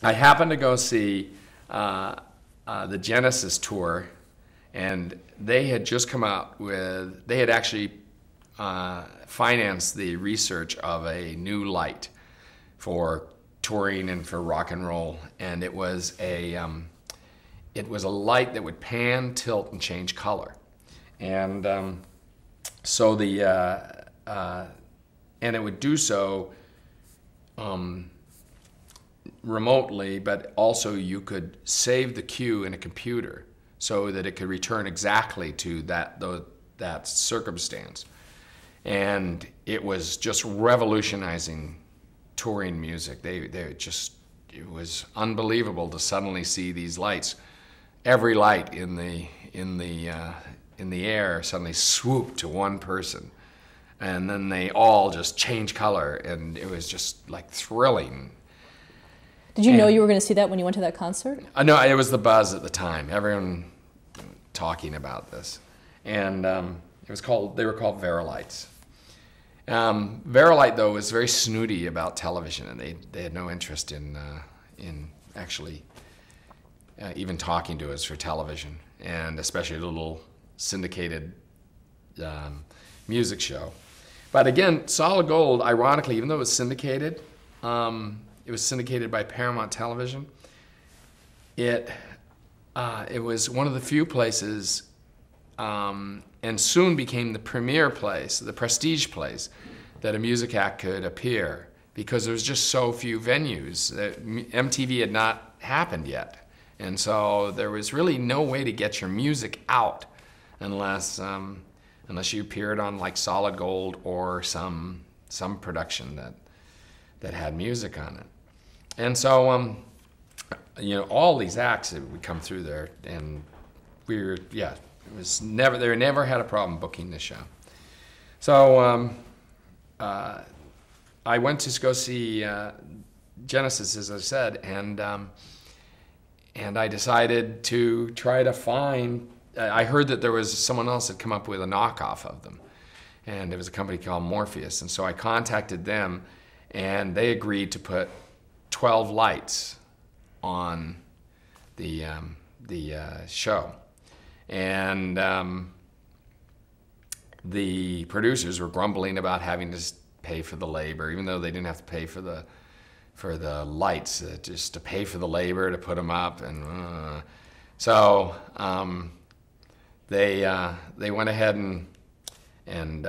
I happened to go see the Genesis tour, and they had just come out with, they had actually financed the research of a new light for touring and for rock and roll, and it was a light that would pan, tilt, and change color, and so the and it would do so remotely, but also you could save the cue in a computer so that it could return exactly to that circumstance. And it was just revolutionizing touring music. It was unbelievable to suddenly see these lights. Every light in the air suddenly swooped to one person, and then they all just changed color, and it was just like thrilling. Did you know you were going to see that when you went to that concert? No, it was the buzz at the time. Everyone talking about this, and they were called Verilights. Verilite, though, was very snooty about television, and they had no interest in actually even talking to us for television, and especially a little syndicated music show. But again, Solid Gold, ironically, even though it was syndicated by Paramount Television. It was one of the few places, and soon became the premier place, the prestige place, that a music act could appear, because there was just so few venues. MTV had not happened yet, and so there was really no way to get your music out unless you appeared on like Solid Gold or some production that had music on it. And so, all these acts that would come through there, and they never had a problem booking the show. So I went to go see Genesis, as I said, and I decided to try to find. I heard that there was someone else had come up with a knockoff of them, and it was a company called Morpheus, and so I contacted them, and they agreed to put 12 lights on the show. And the producers were grumbling about having to pay for the labor, even though they didn't have to pay for the lights, just to pay for the labor to put them up. And so they went ahead and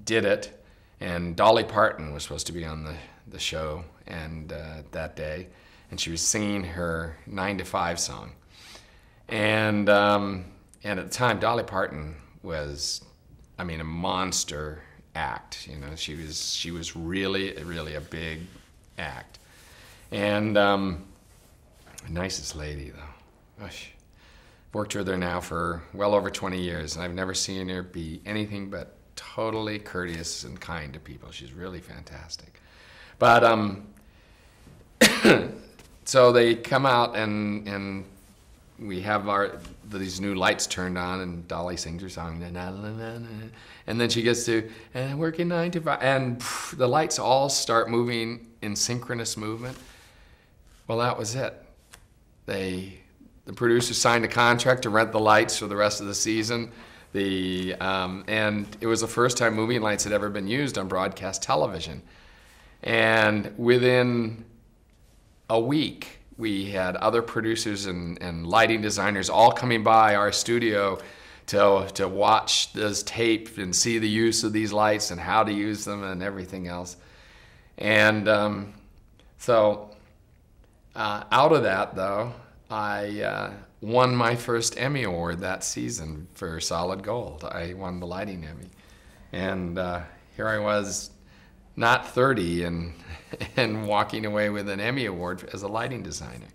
did it. And Dolly Parton was supposed to be on the show and that day, and she was singing her 9 to 5 song. And at the time, Dolly Parton was, a monster act. She was really a big act. And nicest lady, though. Gosh. Worked with her now for well over 20 years, and I've never seen her be anything but totally courteous and kind to people. She's really fantastic. But so they come out, and we have these new lights turned on, and Dolly sings her song, and then she gets to, and I'm working 9 to 5, and the lights all start moving in synchronous movement. Well, that was it. The producers signed a contract to rent the lights for the rest of the season. And it was the first time moving lights had ever been used on broadcast television. And within a week, we had other producers and lighting designers all coming by our studio to watch this tape and see the use of these lights and how to use them and everything else. And so out of that, though, I won my first Emmy Award that season for Solid Gold. I won the Lighting Emmy. And here I was, not 30, and walking away with an Emmy Award as a lighting designer.